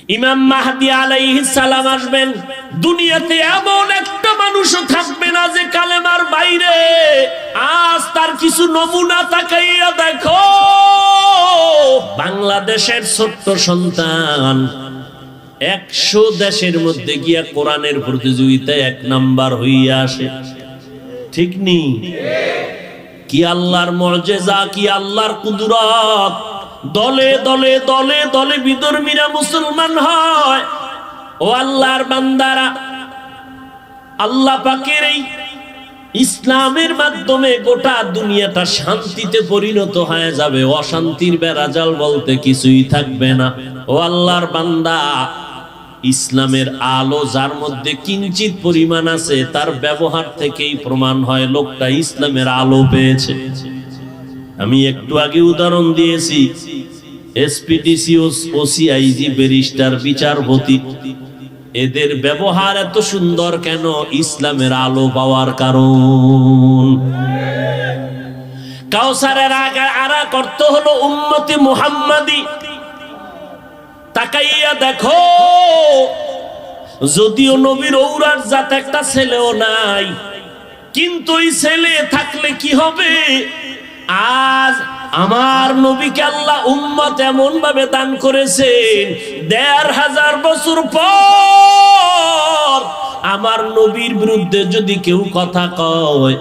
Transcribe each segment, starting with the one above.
ইমাম মাহদী আলাইহিস সালাম আসবেন। দুনিয়াতে এমন একটা মানুষও থাকবে না যে কালেমার বাইরে। আজ তার কিছু নমুনা তাকাইয়া দেখো। বাংলাদেশের ছোট্ট সন্তান 100 দেশের মধ্যে গিয়া কোরআনের প্রতিযোগিতায় 1 নাম্বার হইয়া আসে, ঠিক নি? কি আল্লাহর মুজিজা, কি আল্লাহর কুদরত। দলে দলে দলে দলে বিধর্মীরা মুসলমান হয়। ও আল্লাহর বান্দারা, আল্লাহ পাকের এই ইসলামের মাধ্যমে গোটা দুনিয়াটা শান্তিতে পরিণত হয়ে যাবে। অশান্তির বেড়াজাল বলতে কিছুই থাকবে না। ও আল্লাহর বান্দা, ইসলামের আলো যার মধ্যে কিঞ্চিত পরিমাণ আছে, তার ব্যবহার থেকেই প্রমাণ হয় লোকটা ইসলামের আলো পেয়েছে। আমি একটু আগে উদাহরণ দিয়েছি, এসপিডিসি, ওসিআইজি, ব্যারিস্টার, বিচারপতি, এদের ব্যবহার এত সুন্দর কেন? ইসলামের আলো পাওয়ার কারণ। কাউসারের আগে আরাক অর্থ হলো উম্মতে মুহাম্মাদি। তাকাইয়া দেখো, যদিও নবীর ঔরার জাত একটা ছেলেও নাই, কিন্তু এই ছেলে থাকলে কি হবে? আজ আমার নবীকে আল্লাহ উম্মত এমন ভাবে দান করেছেন, ১৫০০ বছর পর আমার নবীর বিরুদ্ধে যদি কেউ কথা কয়,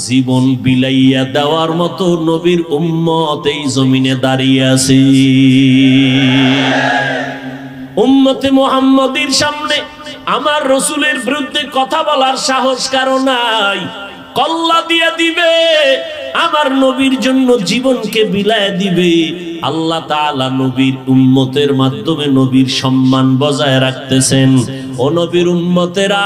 জীবন বিলাইয়া দেওয়ার মতো নবীর উম্মত এই জমিনে দাঁড়িয়ে আছে। উম্মতে মুহাম্মাদির সামনে আমার রসুলের বিরুদ্ধে কথা বলার সাহস কারো নাই। কল্লা দিয়ে দিবে, আমার নবীর জন্য জীবনকে বিলায় দিবে। আল্লাহ তাআলা নবীর উম্মতের মাধ্যমে নবীর সম্মান বজায় রাখতেছেন। ও নবীর উম্মতেরা,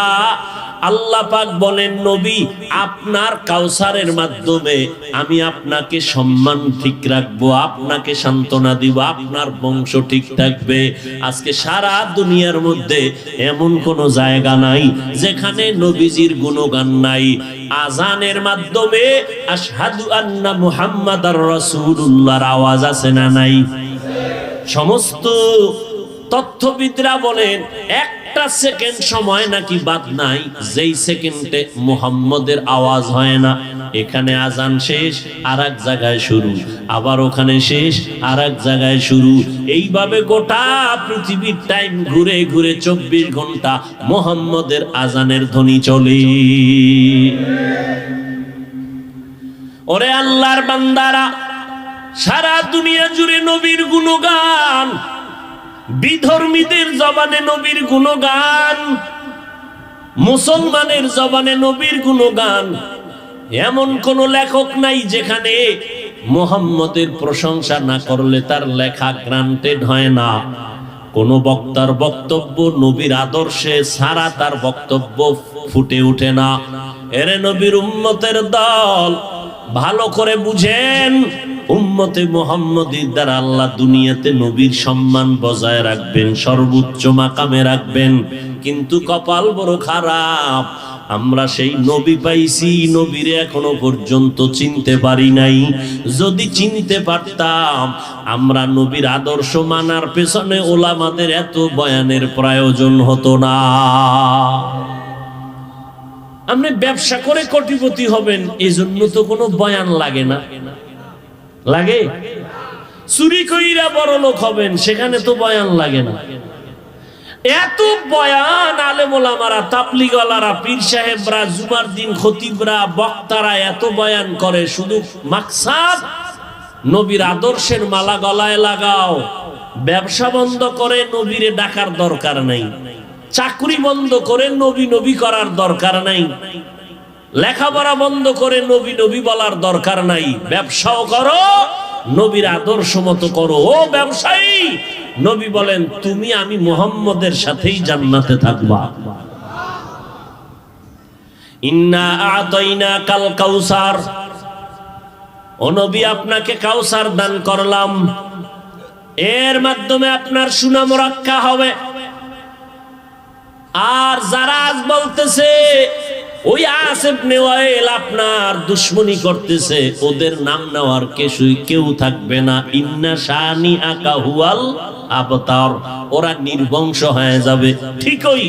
আল্লাহ পাক বলেন, নবী আপনার কাউসারের মাধ্যমে আমি আপনাকে সম্মান ঠিক রাখবো, আপনাকে সান্ত্বনা দিব, আপনার বংশ ঠিক থাকবে। আজকে সারা দুনিয়ার মধ্যে এমন কোন জায়গা নাই যেখানে নবীজির গুণগান নাই। আজানের মাধ্যমে আশহাদু আন্না মুহাম্মাদার রাসূলুল্লাহর আওয়াজ আছে না নাই? সমস্ত তথ্যবিদরা বলেন একটা সেকেন্ড সময় নাকি বাদ নাই যেই সেকেন্ডে মুহাম্মদের আওয়াজ হয় না। এখানে আজান শেষ, আর এক জায়গায় শুরু, আবার ওখানে শেষ, আর এক জায়গায় শুরু। এইভাবে গোটা পৃথিবীর টাইম ঘুরে ঘুরে 24 ঘন্টা মুহাম্মদের আজানের ধ্বনি চলে। ওরে আল্লাহর বান্দারা, সারা দুনিয়া জুড়ে নবীর গুণগান, বিধর্মীদের জবানে নবীর গুণগান, মুসলমানের জবানে নবীর গুণগান। এমন কোন লেখক নাই যেখানে মুহাম্মদের প্রশংসা না করলে তার লেখা গ্রান্টেড হয় না। কোন বক্তার বক্তব্য নবীর আদর্শে ছাড়া তার বক্তব্য ফুটে ওঠে না। এরে নবীর উম্মতের দল, ভালো করে বুঝেন, উম্মতে মুহাম্মদীর দ্বারা আল্লাহ দুনিয়াতে নবীর সম্মান বজায় রাখবেন, সর্বোচ্চ মাকামে রাখবেন। কিন্তু কপাল বড় খারাপ, আমরা সেই নবী পাইছি, নবীরে এখনো পর্যন্ত চিনতে পারি নাই। যদি চিনতে পারতাম, আমরা নবীর আদর্শ মানার পেছনে ওলামাদের এত বয়ানের প্রয়োজন হতো না। আপনি ব্যবসা করে কোটিপতি হবেন, এজন্য তো কোনো বয়ান লাগে না। লাগে? চুরি কইরা বড় লোক হবেন, সেখানে তো বয়ান লাগে না। এত বয়ান আলেম ওলামারা, তাবলীগওয়ালারা, পীর সাহেবরা, জুমার দিন খতিবরা, বক্তারা এত বয়ান করে, শুধু মাকসাদ নবীর আদর্শের মালা গলায় লাগাও। ব্যবসা বন্ধ করে নবীরে ডাকার দরকার নাই, চাকরি বন্ধ করে নবী নবী করার দরকার নাই, লেখাপড়া বন্ধ করে নবী নবী বলার দরকার নাই। ব্যবসাও করো, নবীর আদর্শ মতো করো। ও ব্যবসায়ী, নবী বলেন, তুমি আমি মুহাম্মদের সাথেই জান্নাতে থাকবা। ইন্না আ'তাইনাকাল কাউসার, ও নবী আপনাকে কাউসার দান করলাম, এর মাধ্যমে আপনার সুনাম রক্ষা হবে। আর যারা আজ বলতেছে ওই আস ইবনে ওয়াইল আপনার দুশমনি করতেছে, ওদের নাম নেওয়ার কেউ থাকবে না। ইন্না শানি আকা হুয়াল আবতার, ওরা নির্বংশ হয়ে যাবে। ঠিকই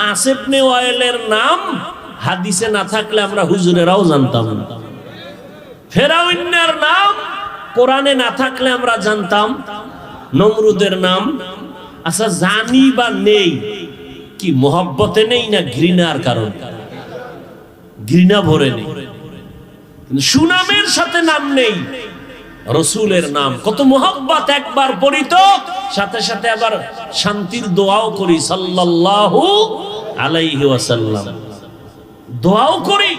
আস ইবনে ওয়াইলের নাম হাদিসে না থাকলে আমরা হুজুরেরাও জানতাম না। ফেরাউনের নাম কোরআনে না থাকলে আমরা জানতাম। নমরুদের নাম আচ্ছা জানি বা নেই, কি মোহব্বতে নেই না ঘৃণার কারণে? ঘৃণা ভরে নেই, সুনামের সাথে নাম নেই। রসুলের নাম কত মোহব্বত, একবার পড়ি তো সাথে সাথে আবার শান্তির দোয়াও করি, সাল্লাল্লাহু আলাইহি ওয়াসাল্লাম দোয়াও করি।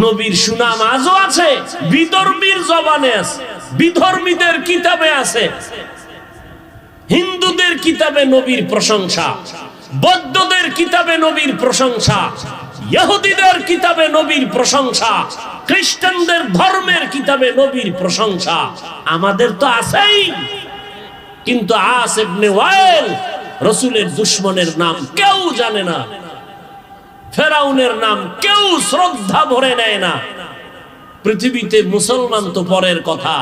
নবীর সুনাম আজও আছে, বিধর্মীর জবানে আছে, বিধর্মীদের কিতাবে আছে, হিন্দুদের কিতাবে নবীর প্রশংসা, বৌদ্ধদের কিতাবে নবীর প্রশংসা, ইহুদিদের কিতাবে নবীর প্রশংসা, খ্রিস্টানদের ধর্মের কিতাবে নবীর প্রশংসা। আমাদের তো আছেই, কিন্তু আস ইবনে ওয়াইল রাসূলের দুশমনের নাম কেউ জানে না, ফেরাউনের নাম কেউ শ্রদ্ধা ভরে নেয় না। পৃথিবীতে মুসলমান তো পরের কথা,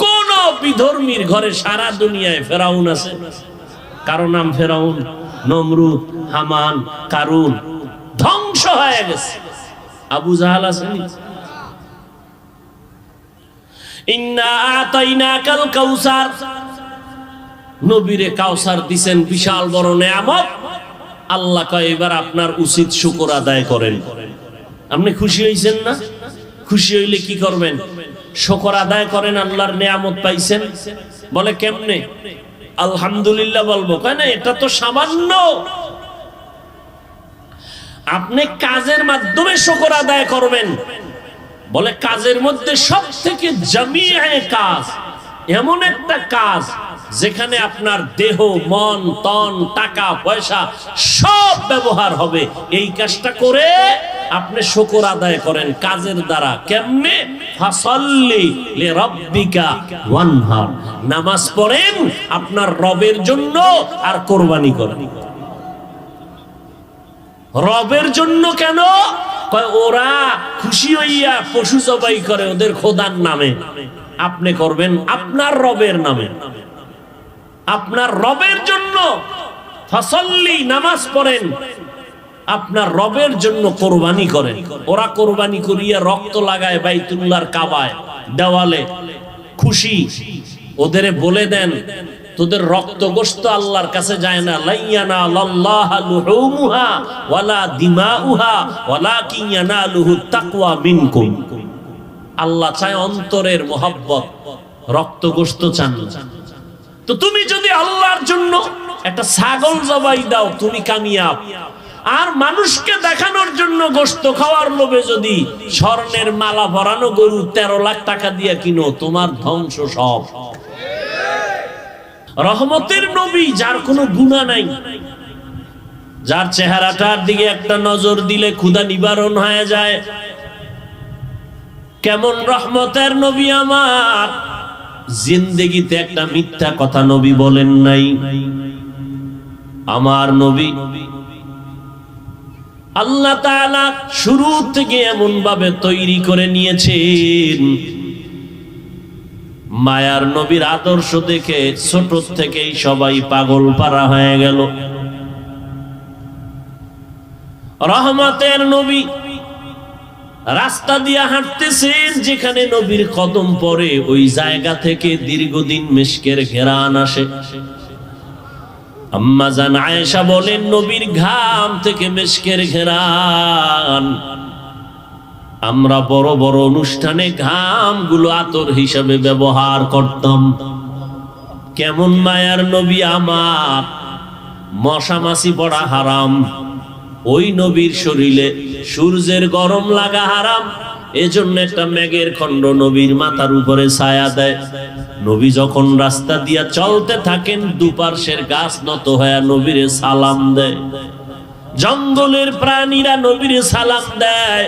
কোন বিধর্মীর ঘরে সারা দুনিয়ায় ফেরাউন আছে? কারো নাম ফেরাউন? নমরুদ, হামান, কারুন ধ্বংস হয়ে গেছে। আবু জাহাল আছে? ইন্না আতাইনাকাল কাউসার, নবীরে কাউসার দিবেন, বিশাল বড় নেয়ামত। আল্লাহ কয় এবার আপনার উচিত শুকর আদায় করেন। আপনি খুশি হইছেন না? খুশি হইলে কি করবেন? শুকর আদায় করেন, আল্লাহর নেয়ামত পাইছেন। বলে কেমনে? আলহামদুলিল্লাহ বলবো। কয় না, এটা তো সামান্য। আপনি কাজের মাধ্যমে শুকর আদায় করবেন। বলে কাজের মধ্যে সব থেকে জামিয়া কাজ, এমন একটা কাজ যেখানে আপনার দেহ, মন, তন, টাকা পয়সা সব ব্যবহার হবে। এই কাজটা করে আপনি শুকর আদায় করেন কাজের দ্বারা। কেমনে? ফাসাল্লি লিরাব্বিকা ওয়ানহার, নামাজ পড়েন আপনার রবের জন্য আর কুরবানি করেন। রবের জন্য কেন? ওরা খুশি হইয়া পশু জবাই করে ওদের খোদার নামে, আপনি করবেন আপনার রবের নামে, আপনার রবের জন্য। ফাসাল্লি, নামাজ পড়েন, আপনার রবের জন্য কোরবানি করেন। ওরা কোরবানি করিয়া রক্ত লাগায় বাইতুল্লাহর কাবায়, দেওয়ালে, খুশি। ওদের বলে দেন তোদের রক্ত গোশত আল্লাহর কাছে যায় না। লাইয়ানা লাল্লাহা লুহুমুহা ওয়ালা দিমাউহা ওয়ালাকিন ইয়ানালুহু তাকওয়া মিনকুম। আল্লাহ চায় অন্তরের মোহাব্বত, রক্ত গোশত চান না। তো তুমি যদি আল্লাহর জন্য একটা ছাগল জবাই দাও, তুমি কামিয়াব। আর মানুষকে দেখানোর জন্য গোশত খাওয়ার লোভে যদি স্বর্ণের মালা ভরানো গরু 13 লাখ টাকা দিয়ে কিনো, তোমার ধ্বংস সব। রহমতের নবী, যার কোনো গুনাহ নাই, যার চেহারাটার দিকে একটা নজর দিলে ক্ষুধা নিবারণ হয়ে যায়। কেমন রহমতের নবী আমার! জিন্দেগিতে একটা মিথ্যা কথা নবী বলেন নাই। আমার নবী আল্লাহ তাআলা শুরু থেকে এমন ভাবে তৈরি করে নিয়েছেন, মায়ার নবীর আদর্শ দেখে ছোট থেকেই সবাই পাগল পারা হয়ে গেল। রহমতের নবী রাস্তা দিয়ে হাঁটতেছেন, যেখানে নবীর কদম পড়ে ওই জায়গা থেকে দীর্ঘদিন মিশকের ঘেরান আসে। আম্মা জান আয়েশা বলেন, নবীর ঘাম থেকে মিশকের ঘেরান। আমরা বড় বড় অনুষ্ঠানে ঘামগুলো আতর হিসাবে ব্যবহার করতাম। কেমন মায়ার নবী আমার! মশা মাছি পড়া হারাম, ওই নবীর শরীরে সূর্যের গরম লাগা হারাম। এজন্য একটা মেঘের খণ্ড নবীর মাথার উপরে ছায়া দেয়। নবী যখন রাস্তা দিয়া চলতে থাকেন, দুপার্শ্বের গাছ নত হয়ে নবীরে সালাম দেয়, জঙ্গলের প্রাণীরা নবীরে সালাম দেয়।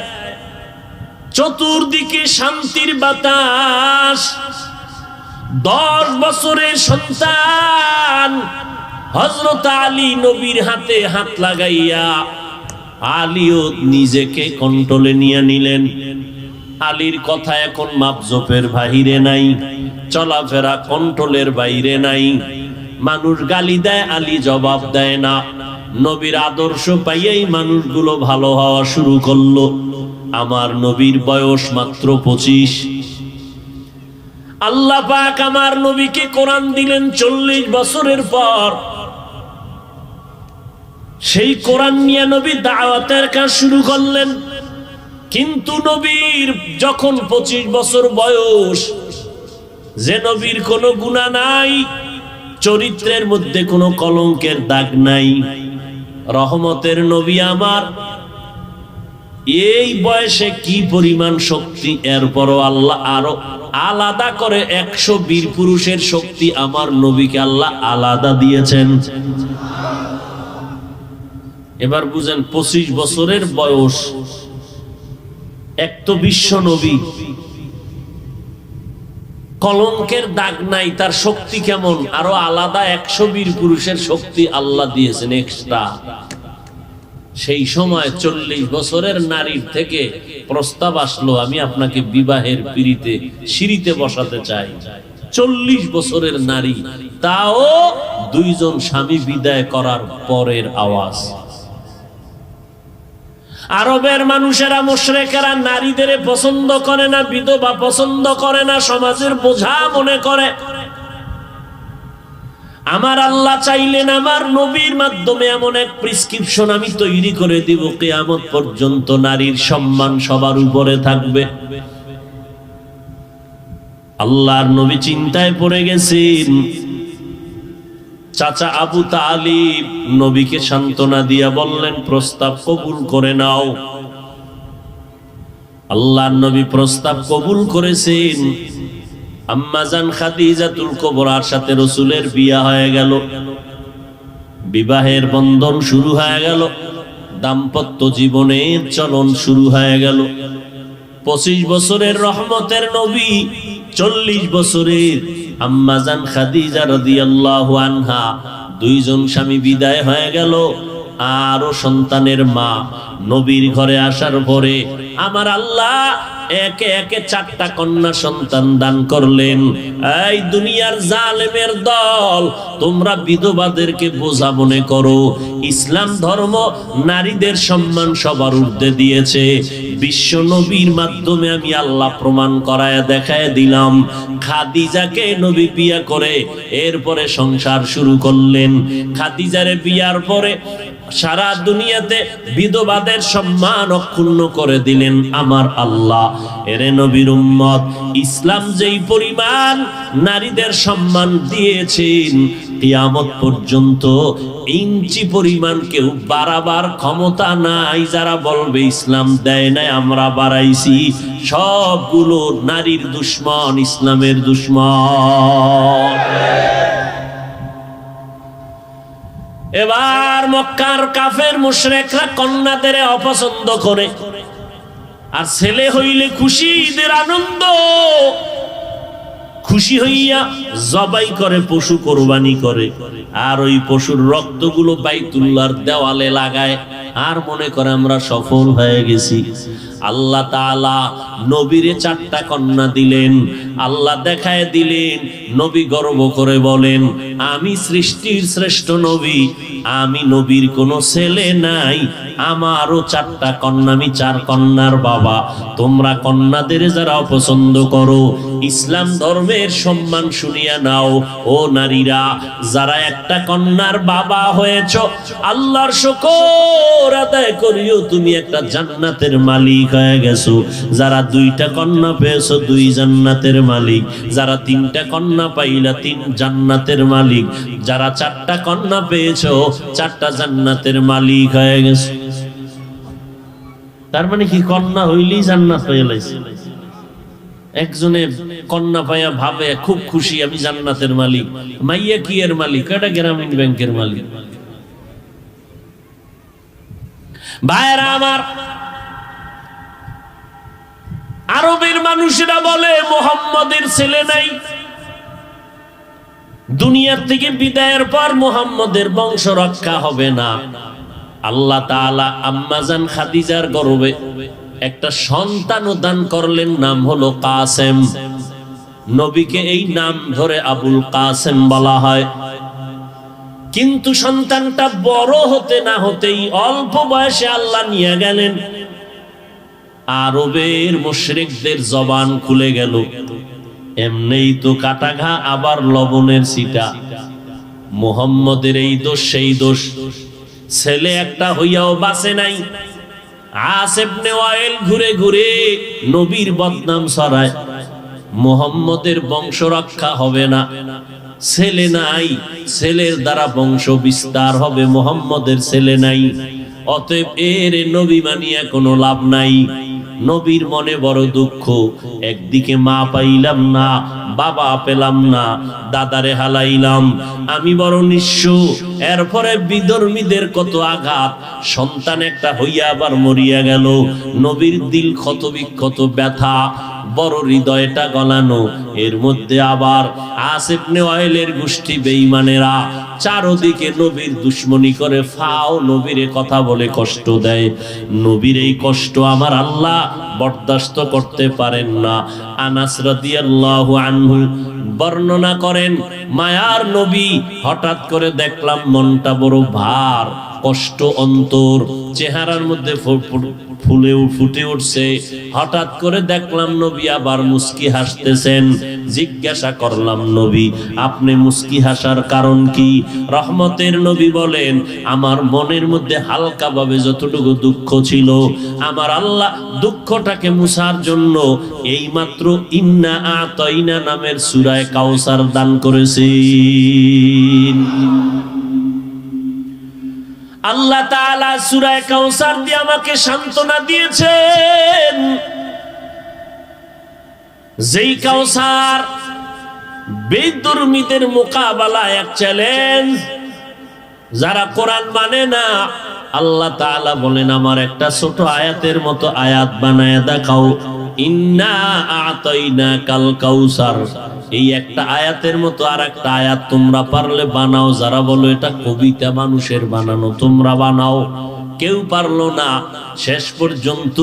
চতুর্দিকে শান্তির বাতাস। 10 বছরের সন্তান হযরত আলী নবীর হাতে হাত লাগাইয়া আলীও নিজেকে কন্ট্রোলে নিয়ে নিলেন। আলীর কথা এখন মাপজোপের বাহিরে নাই, চলাফেরা কন্ট্রোলের বাইরে নাই। মানুষ গালি দেয়, আলী জবাব দেয় না। নবীর আদর্শ পাইয়াই মানুষগুলো ভালো হওয়া শুরু করলো। আমার নবীর বয়স মাত্র 25। আল্লাহ পাক আমার নবীকে কোরআন দিলেন 40 বছরের পর। সেই কোরআন নিয়ে নবী দাওয়াতের কাজ শুরু করলেন। কিন্তু নবীর যখন 25 বছর বয়স, যে নবীর কোনো গুনাহ নাই, চরিত্রের মধ্যে কোনো কলঙ্কের দাগ নাই, রহমতের নবী আমার, এই বয়সে কি পরিমাণ শক্তি! এরপরও আল্লাহ আরো আলাদা করে 100 বীর পুরুষের শক্তি আমার নবীকে আল্লাহ আলাদা দিয়েছেন। এবার বুঝেন, 25 বছরের বয়স, এক তো বিশ্ব নবী, কলঙ্কের দাগ নাই, তার শক্তি কেমন! আরো আলাদা 100 বীর পুরুষের শক্তি আল্লাহ দিয়েছেন এক্সট্রা। সেই সময় 40 বছরের নারীর থেকে প্রস্তাব আসলো, আমি আপনাকে বিবাহের পিঁড়িতে সিঁড়িতে বসাতে চাই। 40 বছরের নারী, তাও 2 জন স্বামী বিদায় করার পরের আওয়াজ। আরবের মানুষেরা, মুশরিকেরা নারীদের পছন্দ করে না, বিধবা পছন্দ করে না, সমাজের বোঝা মনে করে। আমার আল্লাহ চাইলেন আমার নবীর মাধ্যমে এমন এক প্রেসক্রিপশন আমি তৈরি করে দিব, কিয়ামত পর্যন্ত নারীর সম্মান সবার উপরে থাকবে। আল্লাহর নবী চিন্তায় পড়ে গেছেন। চাচা আবু তালিব নবীকে সান্ত্বনা দিয়া বললেন, প্রস্তাব কবুল করে নাও। আল্লাহর নবী প্রস্তাব কবুল করেছেন। আম্মাজান খাদিজাতুল কুবরার সাথে রাসূলের বিয়ে হয়ে গেল, বিবাহের বন্ধন শুরু হয়ে গেল, দাম্পত্য জীবনের চলন শুরু হয়ে গেল। 25 বছরের রহমতের নবী, 40 বছরের আম্মাজান খাদিজা রাদিয়াল্লাহু আনহা, 2 জন স্বামী বিদায় হয়ে গেল। আরো সন্তানের মা নবীর ঘরে আসার পরে আমার আল্লাহ একে একে 4টা কন্যা সন্তান দান করলেন। এই দুনিয়ার জালেমের দল, তোমরা বিধবাদেরকে বোঝা মনে করো। ইসলাম ধর্ম নারীদের সম্মান সবার ঊর্ধ্বে দিয়েছে। বিশ্ব নবীর মাধ্যমে আমি আল্লাহ প্রমাণ করায় দেখায় দিলাম। খাদিজাকে নবী বিয়ে করে এরপরে সংসার শুরু করলেন। খাদিজারে বিয়ার পরে সারা দুনিয়াতে বিধবাদের সম্মান অক্ষুণ্ণ করে দিলেন আমার আল্লাহ। এরে নবীর উম্মত, ইসলাম যেই পরিমাণ নারীদের সম্মান দিয়েছেন, কিয়ামত পর্যন্ত ইঞ্চি পরিমাণ কেউ বাড়াবার ক্ষমতা নাই। যারা বলবে ইসলাম দেয় নাই, আমরা বাড়াইছি, সবগুলো নারীর দুশ্মন, ইসলামের দুশ্মন। এবার মক্কার কাফের মুশরিকরা কন্যাদের অপছন্দ করে, আর ছেলে হইলে খুশি, ঈদের আনন্দ, খুশি হইয়া জবাই করে, পশু কোরবানি করে, আর ওই পশুর রক্তগুলো বাইতুল্লাহর দেওয়ালে লাগায়, আর মনে করে আমরা সফল হয়ে গেছি। আল্লাহ তাআলা নবীরে 4টা কন্যা দিলেন। আল্লাহ দেখায় দিলেন, নবী গর্ব করে বলেন, আমি সৃষ্টির শ্রেষ্ঠ নবী, আমি নবীর কোনো ছেলে নাই, আমারও 4টা কন্যা, আমি 4 কন্যার বাবা। তোমরা কন্যাদের যারা অপছন্দ করো, ইসলাম ধর্মের সম্মান শুনিয়া নাও। ও নারীরা, যারা একটা কন্যার বাবা হয়েছ, আল্লাহর শুকর আদায় করিও, তুমি একটা জান্নাতের মালিক হয়ে গেছো। যারা 2টা কন্যা পেয়েছো, 2 জান্নাতের মালিক। যারা 3টা কন্যা পাইলা, 3 জান্নাতের মালিক। যারা 4টা কন্যা পেয়েছো, 4টা জান্নাতের মালিক হয়ে গেছো। তার মানে কি, কন্যা হইলেই জান্নাত পেয়ে লাইছে? একজনে কন্যা পাইয়া ভাবে খুব খুশি, আমি জান্নাতের মালিক। মাইয়া কি এর মালিক? এটা গ্রামীণ ব্যাংকের মালিক। ভাইরা আমার, আরবের মানুষেরা বলে মুহাম্মদের ছেলে নাই, দুনিয়ার থেকে বিদায়ের পর মুহাম্মদের বংশ রক্ষা হবে না। আল্লাহ তাআলা আম্মাজান খাদিজার গর্ভে একটা সন্তান দান করলেন, নাম হলো কাসেম। নবীকে এই নাম ধরে আবুল কাসেম বলা হয়। কিন্তু সন্তানটা বড় হতে না হতেই অল্প বয়সে আল্লাহ নিয়ে গেলেন। আরবের মুশরিকদের জবান খুলে গেল, এমনেই তো কাটা ঘা আবার লবণের ছিটা। মুহাম্মদের এই দোষ সেই দোষ, ছেলে একটা হইয়াও বাঁচে নাই। আস ইবনে ওয়াইল ঘুরে ঘুরে নবীর বদনাম ছড়ায়, মুহাম্মদের বংশ রক্ষা হবে না, ছেলে নাই, ছেলের দ্বারা বংশ বিস্তার হবে, মুহাম্মদের ছেলে নাই, অতএব এর নবী মানিয়া কোনো লাভ নাই। নবীর মনে বড় দুঃখ, একদিকে মা পাইলাম না, বাবা পেলাম না, দাদারে হালাইলাম, আমি বড় নিঃস্ব। এরপরে বিধর্মীদের কত আঘাত, সন্তান একটা হইয়া আবার মরিয়া গেল। নবীর দিল ক্ষত বিক্ষত, ব্যথা, বড় হৃদয়টা গলানো। এর মধ্যে আবার আস ইবনে ওয়াইলের গোষ্ঠী বেঈমানেরা চারদিকে নবীর দুশ্মনী করে, ফাও নবীরে কথা বলে কষ্ট দেয়। নবীর এই কষ্ট আমার আল্লাহ বরদাস্ত করতে পারেন না। আনাস রাদিয়াল্লাহু আনহু বর্ণনা করেন, মায়ার নবী হঠাৎ করে দেখলাম মনটা বড় ভার, কষ্ট অন্তর, চেহারার মধ্যে ফুটে উঠছে। হঠাৎ করে দেখলাম নবী আবার মুস্কি হাসতেছেন। জিজ্ঞাসা করলাম, নবী আপনি মুস্কি হাসার কারণ কি? রহমতের নবী বলেন, আমার মনের মধ্যে হালকা ভাবে যতটুকু দুঃখ ছিল, আমার আল্লাহ দুঃখটাকে মুছার জন্য এইমাত্র ইন্না আতাইনা নামের সূরা কাউসার দান করেছেন। আল্লাহ তাআলা সূরা কাউসার দিয়ে আমাকে সান্ত্বনা দিয়েছেন। যেই কাউসার বেদুর্মীদের মোকাবেলায় এক চ্যালেঞ্জ। যারা কোরআন মানে না, আল্লাহ তাআলা বলেন আমার একটা ছোট আয়াতের মতো আয়াত বানায় দেখাও। ইন্না আতাইনাকাল কাউসার, এই একটা আয়াতের মতো আর একটা আয়াত তোমরা পারলে বানাও। যারা বলো এটা কবিতা মানুষের বানানো, তোমরা বানাও। কেউ পারলো না। শেষ পর্যন্ত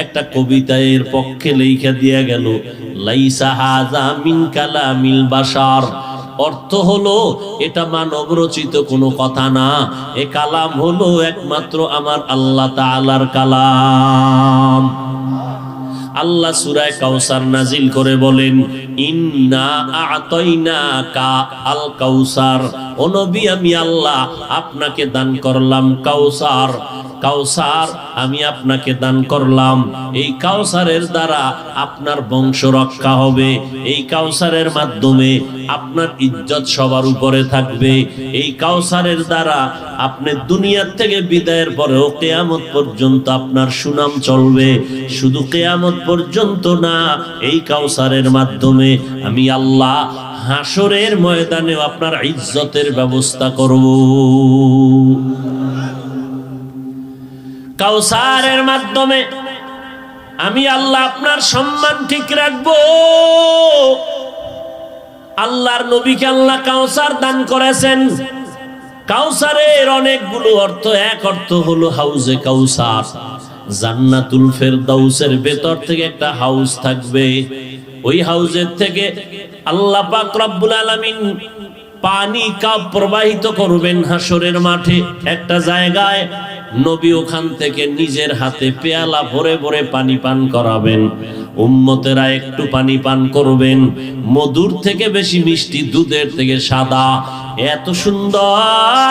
একটা কবিতা এর পক্ষে লেখা দিয়া গেল, লাইসা হাযা মিন কালামিল বাশার। অর্থ হলো এটা মানব রচিত কোনো কথা না, এ কালাম হলো একমাত্র আমার আল্লাহ তাআলার কালাম। আল্লাহ সূরা কাউসার নাজিল করে বলেন, ইন্না আতাইনাকা আল কাউসার, ও নবী আমি আল্লাহ আপনাকে দান করলাম কাউসার। কাউসার আমি আপনাকে দান করলাম। এই কাউসারের দ্বারা আপনার বংশ রক্ষা হবে। এই কাউসারের মাধ্যমে আপনার ইজ্জত সবার উপরে থাকবে। এই কাউসারের দ্বারা আপনি দুনিয়ার থেকে বিদায়ের পরেও কিয়ামত পর্যন্ত আপনার সুনাম চলবে। শুধু কিয়ামত পর্যন্ত না, এই কাউসারের মাধ্যমে আমি আল্লাহ হাসরের ময়দানে আপনার ইজ্জতের ব্যবস্থা করব। কাউসারের মাধ্যমে আমি আল্লাহ আপনার সম্মান ঠিক রাখবো। আল্লাহর নবীকে আল্লাহ কাউসার দান করেছেন। কাউসারের অনেকগুলো অর্থ। এক অর্থ হলো হাউজে কাউসার, জান্নাতুল ফেরদাউসের ভেতর থেকে একটা হাউস থাকবে। ওই হাউজের থেকে আল্লাহ পাক রব্বুল আলামিন পানি কাপ প্রবাহিত করবেন হাসরের মাঠে একটা জায়গায়। নবী ওখান থেকে নিজের হাতে পেয়ালা ভরে ভরে পানি পান করাবেন। উম্মতেরা একটু পানি পান করবেন। মধুর থেকে বেশি মিষ্টি, দুধের থেকে সাদা, এত সুন্দর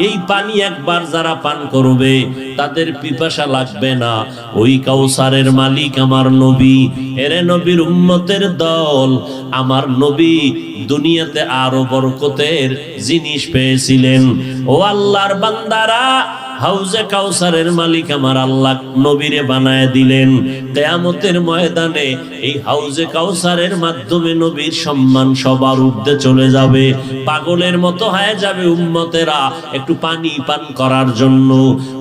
এই পানি একবার যারা পান করবে তাদের পিপাসা লাগবে না। ওই কাউসারের মালিক আমার নবী। এরে নবীর উম্মতের দল, আমার নবী দুনিয়াতে আরো বরকতের জিনিস পেয়েছিলেন। ও আল্লাহর বান্দারা, হাউজে কাউসারের মালিক আমার আল্লাহ নবীরে বানায় দিলেন। কিয়ামতের ময়দানে এই হাউজে কাউসারের মাধ্যমে নবীর সম্মান সবার ঊর্ধ্বে চলে যাবে। পাগলের মতো হয়ে যাবে উম্মতেরা একটু পানি পান করার জন্য।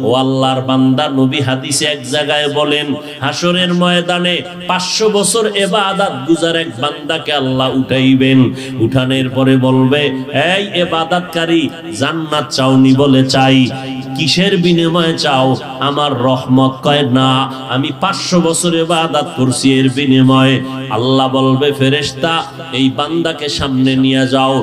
ও আল্লাহর বান্দা, নবী হাদিসে এক জায়গায় বলেন, হাসরের ময়দানে 500 বছর ইবাদত গুজার এক বান্দাকে আল্লাহ উঠাইবেন। উঠানের পরে বলবে, এই ইবাদতকারী জান্নাত চাওনি? বলে চাই। কিসের বিনিময়ে চাও? আমার রহমত। কয় না, আমি 500 বছর ইবাদত করছি, এর বিনিময়ে। আল্লাহ বলবে, ফেরেশতা এই বান্দাকে সামনে নিয়ে যাও।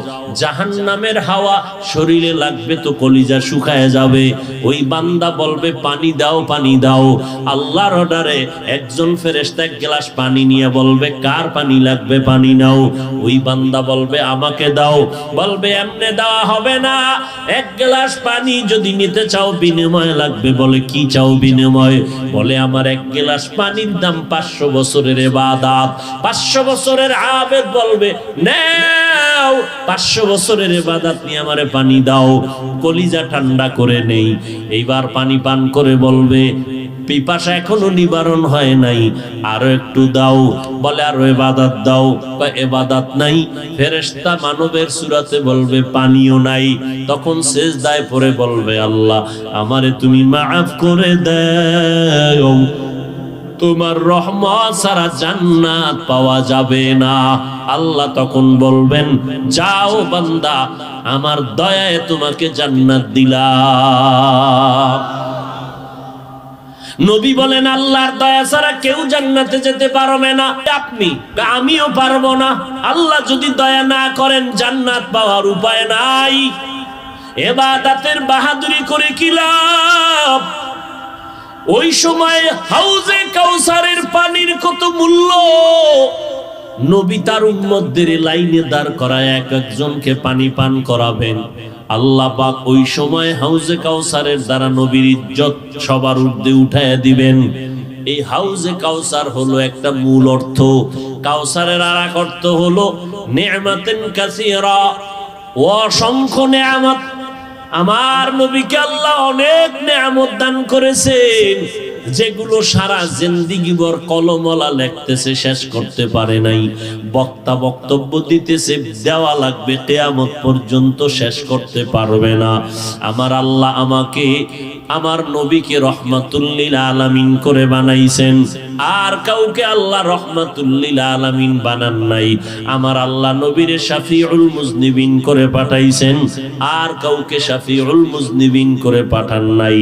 জাহান্নামের হাওয়া শরীরে লাগবে তো কলিজা শুকায় যাবে। ওই বান্দা বলবে, পানি দাও, পানি দাও। আল্লাহর অর্ডারে একজন ফেরেশতা এক গ্লাস পানি নিয়ে বলবে, কার পানি লাগবে? পানি নাও। ওই বান্দা বলবে, আমাকে দাও। বলবে, এমনে দেওয়া হবে না, এক গ্লাস পানি যদি নিতে চাও বিনিময় লাগবে। বলে, কি চাও বিনিময়? বলে, আমার এক গ্লাস পানির দাম 500 বছরের ইবাদত। 500 বছরের আবেদ বলবে, নাও 500 বছরের ইবাদত নিয়ে আমারে পানি দাও, কলিজা ঠান্ডা করে নেই। এইবার পানি পান করে বলবে, পিপাসা এখনো নিবারণ হয় নাই, আরো একটু দাও। বলে, আরো ইবাদত দাও। বা ইবাদত নাই। ফেরেশতা মানবের সূরাতে বলবে, পানিও নাই। তখন সিজদায় পড়ে বলবে, আল্লাহ আমারে তুমি মাফ করে দাও, তোমার রহমত ছাড়া জান্নাত পাওয়া যাবে না। আল্লাহ তখন বলবেন, যাও বান্দা, আমার দয়ায় তোমাকে জান্নাত দিলাম। নবী বলেন, আল্লাহর দয়া ছাড়া কেউ জান্নাতে যেতে পারবে না। আপনি? আমিও পারবো না। আল্লাহ যদি দয়া না করেন জান্নাত পাওয়ার উপায় নাই। ইবাদতের বাহাদুরি করে কি লাভ? ওই সময় হাউজে কাউসারের পানির কত মূল্য। নবী তার উম্মতদের লাইনে দাঁড় করায় এক একজনকে পানি পান করাবেন। আল্লাহ পাক ওই সময় হাউজে কাউসারের দ্বারা নবীর ইজ্জত সবার ঊর্ধ্বে উঠাইয়া দিবেন। এই হাউজে কাউসার হলো একটা মূল অর্থ। কাউসারের আর এক অর্থ হলো নি'মাতুন কাসীরা, অসংখ্য নিয়ামত। আমার নবীকে আল্লাহ অনেক নিয়ামত দান করেছেন, যেগুলো সারা জিন্দেগি ভর কলমওয়ালা লিখতেছে, শেষ করতে পারে নাই। বক্তা বক্তব্য দিতেছে, দেওয়া লাগবে কিয়ামত পর্যন্ত, শেষ করতে পারবে না। আমার আল্লাহ আমাকে, আমার নবীকে রহমাতুল লিল আলামিন করে বানাইছেন। আর কাউকে আল্লাহ রহমাতুল লিল আলামিন বানান নাই। আমার আল্লাহ নবীরে শাফিউল মুজনিবিন করে পাঠাইছেন, আর কাউকে শাফিউল মুজনিবিন করে পাঠান নাই।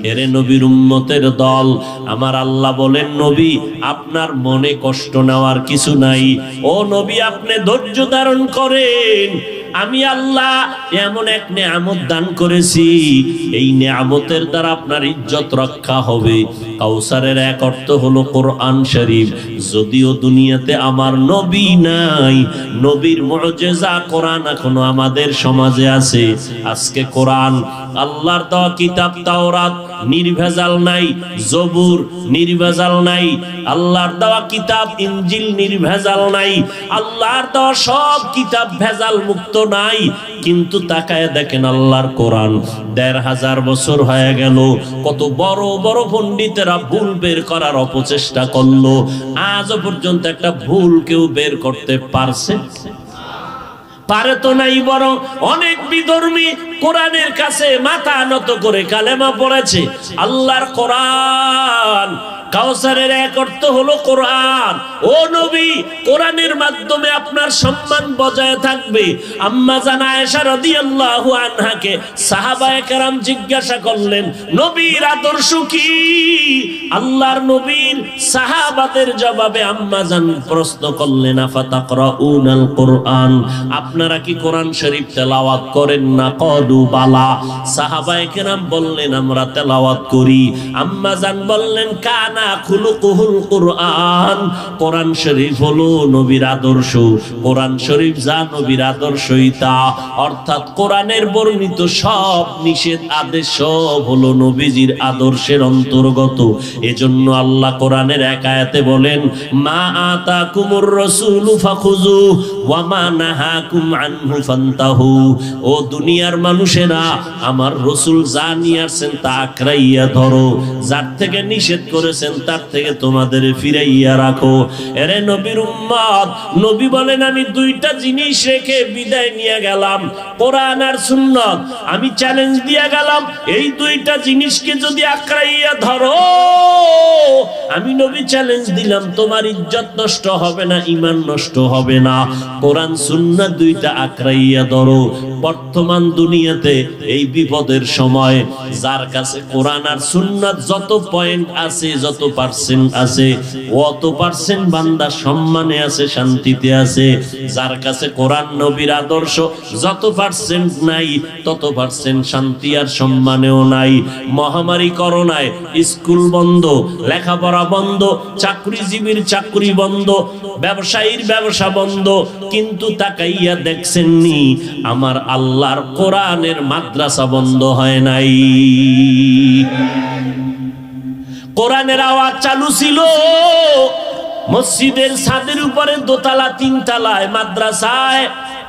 এরে নবীর উম্মতের দল, আমার আল্লাহ বলেন, নবী আপনার মনে কষ্ট নেওয়ার কিছু নাই। ও নবী, আপনি ধৈর্য ধারণ করেন। আমি আল্লাহ এমন এক নিয়ামত দান করেছি, এই নিয়ামতের দ্বারা আপনার ইজ্জত রক্ষা হবে। কাউসারের এক অর্থ হলো কোরআন শরীফ। যদিও দুনিয়াতে আমার নবী নাই, নবীর মুজিজা কোরআন এখনো আমাদের সমাজে আছে। আজকে কোরআন, আল্লাহর দেওয়া কিতাব তাওরাত নির্ভেজাল নাই, জবুর নির্ভেজাল নাই, আল্লাহর দেওয়া কিতাব ইনজিল নির্ভেজাল নাই। আল্লাহর দেওয়া সব কিতাব ভেজাল মুক্ত নাই। কিন্তু তাকায় দেখেন, আল্লাহর কোরআন ১৫০০ বছর হয়ে গেল, কত বড় বড় পণ্ডিতেরা ভুল বের করার অপচেষ্টা করলো, আজও পর্যন্ত একটা ভুল কেউ বের করতে পারছে? পারে তো নাই। বরং অনেক বিধর্মী কোরআনের কাছে মাথা নত করে কালেমা পড়েছে। আল্লাহর কোরআন, কাউসারের এক অর্থ হলো কোরআন। ও নবী, কোরআনের মাধ্যমে আপনার সম্মান বজায় থাকবে। আম্মা জান আয়েশা রাদিয়াল্লাহু আনহাকে সাহাবায়ে কেরাম জিজ্ঞাসা করলেন, নবীর আদর্শ কি? আল্লাহর নবীর সাহাবাদের জবাবে আম্মা জান প্রশ্ন করলেন, আফাতাকরাউনাল কোরআন, আপনারা কি কোরআন শরীফ তেলাওয়াত করেন না? ক্বালু বালা। সাহাবায়ে কেরাম বললেন, আমরা তেলাওয়াত করি। আম্মা জান বললেন, কানা কানা খুলুকুহুল কুরআন, কোরআন শরীফ হলো নবীর আদর্শ, কোরআন শরীফ যা নবীর আদর্শই তা। অর্থাৎ কোরআনের বর্ণিত সব নিষেধ আদেশ সব হলো নবীজির আদর্শের অন্তর্গত। এজন্য আল্লাহ কোরআনের এক আয়াতে বলেন, মা আতাকুমুর রাসূলু ফাখুযু ওয়া মা নাহাকুম আনহু ফান্তাহু। ও দুনিয়ার মানুষেরা, আমার রাসূল যা নিয়ে আসেন তা আঁকড়াইয়া ধরো, যার থেকে নিষেধ করেছেন তার থেকে তোমাদের ফিরাইয়া রাখো। এরে নবীর উম্মত, নবী বলেন আমি দুইটা জিনিস রেখে বিদায় নিয়ে গেলাম, কোরআন আর সুন্নাত। আমি চ্যালেঞ্জ দিয়ে গেলাম, এই দুইটা জিনিসকে যদি আঁকড়াইয়া ধরো, আমি নবী চ্যালেঞ্জ দিলাম, তোমার ইজ্জত নষ্ট হবে না, ঈমান নষ্ট হবে না। কোরআন সুন্নাত দুইটা আঁকড়াইয়া ধরো। বর্তমান দুনিয়াতে এই বিপদের সময় যার কাছে কোরআন আর সুন্নাত যত পয়েন্ট আছে, যত পার্সেন্ট আছে, অত পার্সেন্ট বান্দা সম্মানে আছে, শান্তিতে আছে। যার কাছে কোরআন নবীর আদর্শ যত পার্সেন্ট নাই, তত পার্সেন্ট শান্তি আর সম্মানেও নাই। মহামারী করোনায় স্কুল বন্ধ, লেখাপড়া বন্ধ, চাকরিজীবীর চাকরি বন্ধ, ব্যবসায়ীর ব্যবসা বন্ধ, কিন্তু তাকাইয়া দেখছেননি আমার আল্লাহর কোরআনের মাদ্রাসা বন্ধ হয় নাই। কোরআনের আওয়াজ চালু ছিল মসজিদের ছাদের উপরে, দোতলা তিনতলায়, মাদ্রাসায়